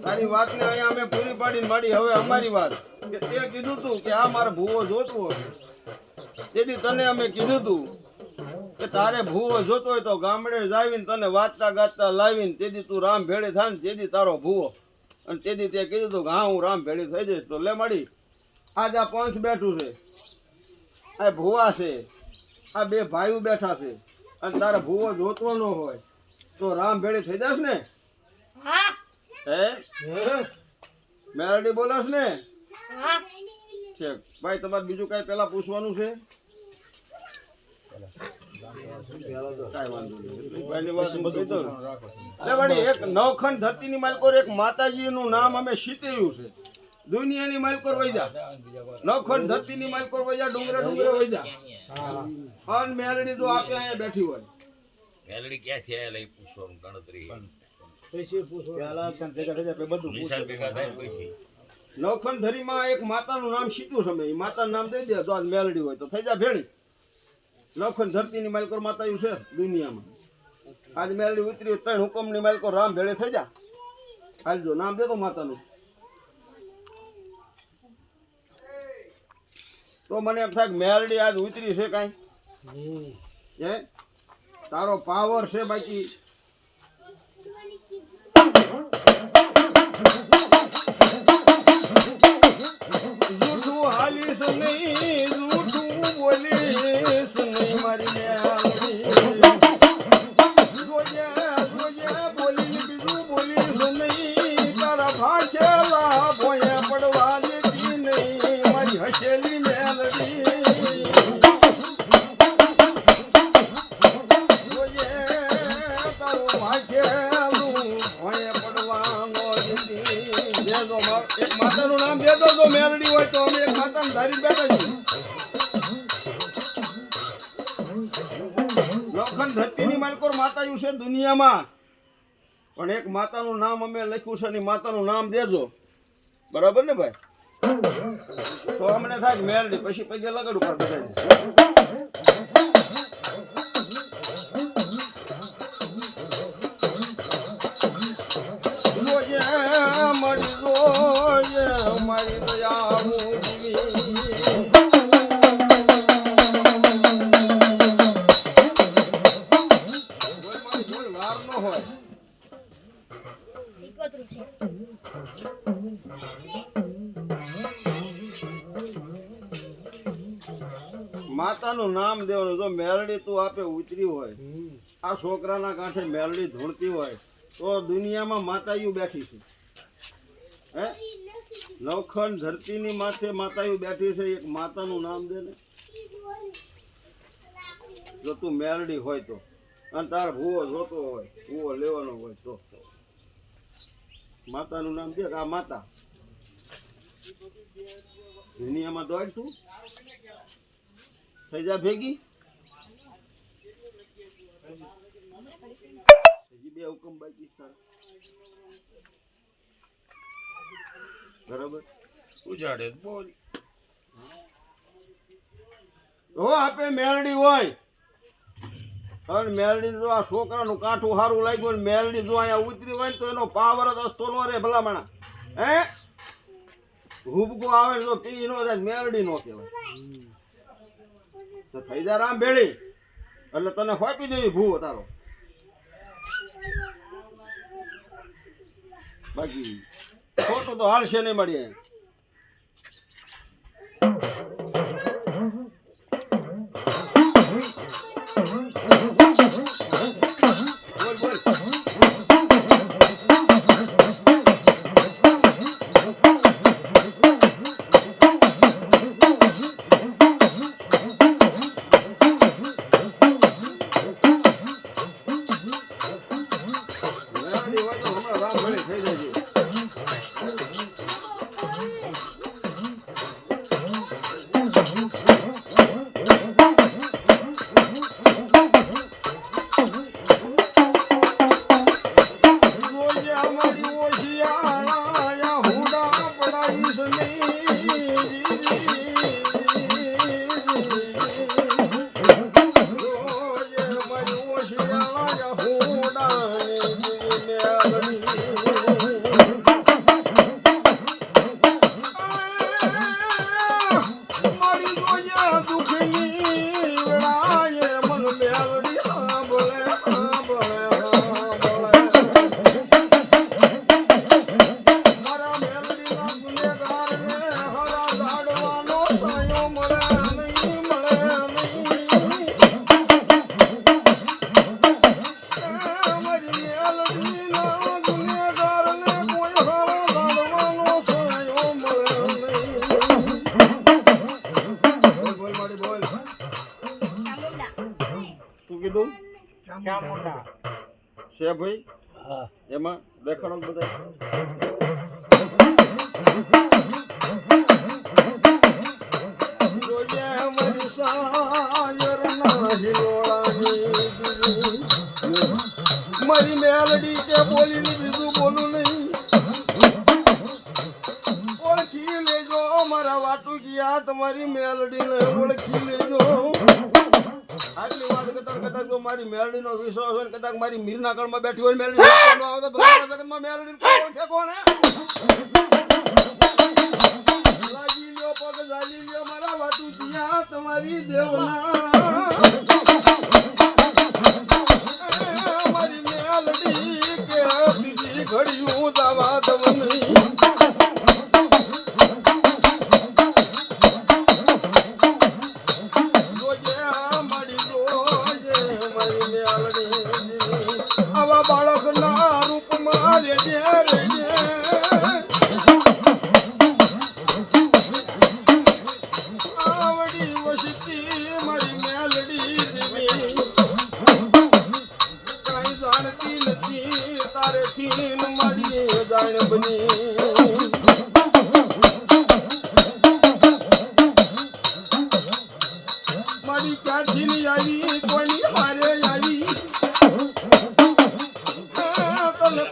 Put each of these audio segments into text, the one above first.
તારી વાત ને અહીંયા અમે પૂરી પાડીને માડી. હવે અમારી વાત કે તે કીધું તું કે આ મારો ભૂવો જોતો તેથી તને અમે કીધું તું કે તારે ભૂવો જોતો હોય તો ગામડે જાવીને તને વાંચતા ગાતા લાવીને તેથી તું રામ ભેળી થાય ને તેથી તારો ભૂવો. અને તેથી તે કીધું તું કે હા હું રામ ભેળી થઈ જઈશ. તો લે માડી આજ આ પંચ બેઠું છે, આ ભૂવા છે, આ બે ભાઈઓ બેઠા છે અને તારે ભૂવો જોતો ન હોય તો રામ ભેળી થઈ જશ ને? હે મેલડી બોલસ ને? છે ભાઈ તમારે બીજું કઈ પેલા પૂછવાનું છે? એક નવખંડ ધરતી ની માલકોર એક માતાજી નું નામ અમે શીતર્યું છે. દુનિયાની માલકોર વૈજા, નવખંડ ધરતી ની માલકોર વૈજા, ડુંગરે ડુંગરે વૈજા. અને મેલડી જો આપે અહીંયા બેઠી હોય, મેલડી ક્યાંથી આયા લઈ પૂછો ગણતરી નવખંડ ધરીમાં એક માતાનું નામ સીધું સમય માતાનું નામ દઈ દે તો મેલડી હોય તો થઈ જાય ભેળી. નવખંડ ધરતી ની માલકોર માતા છે દુનિયામાં. આજ મેલડી ઉતરી 3 હુકમ ની માલકોર રામ ભેળે થઈ જા. હાલજો નામ દે તો માતાનું. તો મને એમ થાય મેલડી આજ ઉતરી છે કઈ હે? તારો પાવર છે બાકી જૂઠું હાલીશ નહીં, જૂઠું બોલીશ નહીં મારી મેલડી. જોજે જોજે બોલી બીજું બોલીશ નહીં, તારા ભાગેલા ભોય પડવા દેતી નહીં મારી હસેલી મેલડી. એક માતાનું નામ દે દો મેલડી હોય તો અમે એક માતાને ધારી બેઠા છીએ. નવખંડ ધરતીની માલકોર માતાયું છે દુનિયામાં, પણ એક માતાનું નામ અમે લખ્યું છે ને માતાનું નામ દેજો. બરાબર ને ભાઈ? તો અમને થાય મેલડી પછી પગે લગાડું પડે. મારી દયા માતાનું નામ દેવાનું. જો મેલડી તું આપે ઉતરી હોય, આ છોકરાના કાંઠે મેલડી ધૂણતી હોય તો દુનિયામાં માતાયું બેઠી છે. હે નવખંડ ધરતીની માથે માતાયું બેઠી છે. એક માતાનું નામ દે ને જો તું મેલડી હોય તો, અને તાર ભૂવો જોતો હોય, ભૂવો લેવાનો હોય તો માતાનું નામ દે. આ માતા દુનિયામાં દોડ તું થઈ જા ભેગી. હજી 2 હુકમ બાકી તારા. બરાબર? ઉજાડે બોલ. તો આપે મેલડી હોય અને મેલડી જો આ છોકરાનું કાઠું સારું લાગ્યું ને મેલડી જો અહીંયા ઉતરી હોય ને તો એનો પાવર જ અસ્તો નો રે ભલામણા હે હુબકો આવે તો પી નો જાય મેલડી નો કહેવાય તો થઈ જા રામ ભેળી એટલે તને ફાપી દેવી ભૂવો તારો બાકી ખોટું તો હાલશે નહીં મળીએ છે ભાઈ એમાં દેખાડો બધા મારી મેલડી કે બોલી બીજું બોલું નહીં ઓળખી લેજો મારા વાટુ ગયા તમારી મેલડી ને ઓળખી લેજો આટલી વાત કદાચ જો મારી મેલડી નો વિશ્વાસ હોય કદાચ મારી મીરના કળમાં બેઠી હોય મેલડી આવે તો જગતમાં મેલડી ઓળખે કોણ લાગી લ્યો પગ જાલી લ્યો મારા વાટુ ગયા તમારી દેવના મારી મેલડી કે બીજી ઘડિયું જવા દવ નહીં બાળકના રૂપમાં રેજે રેજે આવડી વસતી મારી મેલડી દેવી કઈ જાણતી નથી તારેથી મારી જાણ બની મારી ક્યાંથી આવી કોઈની હારે આવી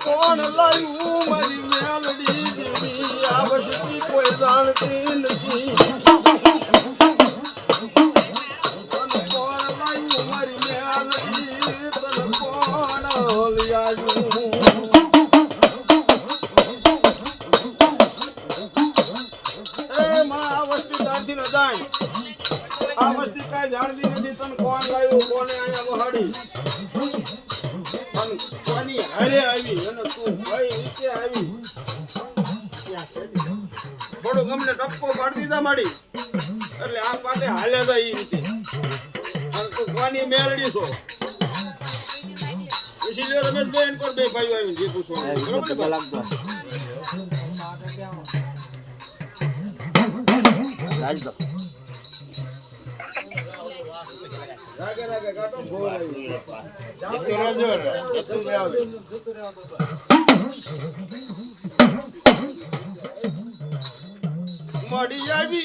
કોણ લાયું મારી મેલડી દેવી આવશકી કોઈ જાણતી નથી તને કોણ લાયું મારી મેલડી તને કોણ લાયું એ માં આ વસ્તી જાણતી ન જાણ આ વસ્તી કાંઈ જાણતી નથી તને કોણ લાયું કોને અહીંયા વહાડી કોની હારે આવી અને તું ભાઈ નીચે આવી થોડું ગમને ટપકો પાડી દીધા માડી એટલે આ પાટે હાલે જાય એ રીતે અને તું કોની મેલડી છો ઇસીલિए રમેશ બેન પર બે ભાઈઓ આવી જે પૂછવાનું બરોબર ને લાગતો રાજ દો રાગે રાગે કાટો ભોળ આવી જતો રહેજો જતો રહેજો મડી આવી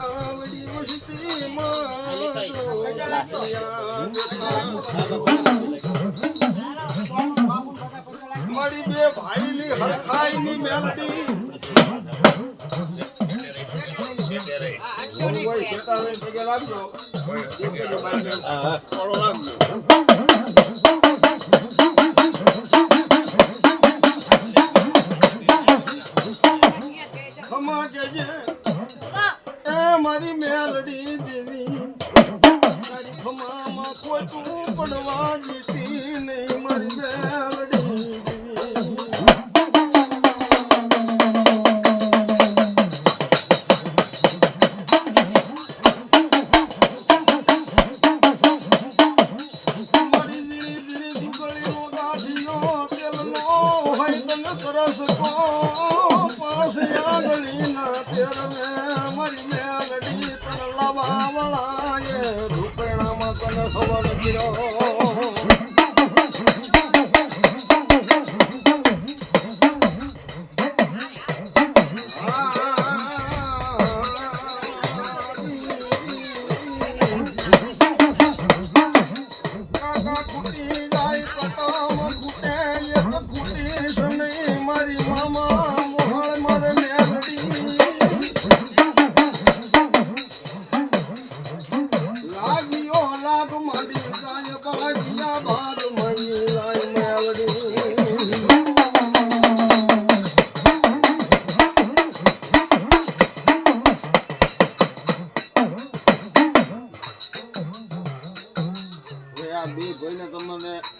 આવડી મસ્તી મળી બે ભાઈની હરખા ખાઈની મેલડી કોઈ શેતાને પગે લાગજો થોડો લાગજો ખમા કેજે એ મારી મેલડી દેવી તારી ખમામાં કોઈ તું પડવા જીતી નહીં મારી મેલડી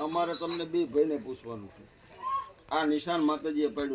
અમારે તમને બે ભાઈને પૂછવાનું છે આ નિશાન માતાજીએ પાડ્યું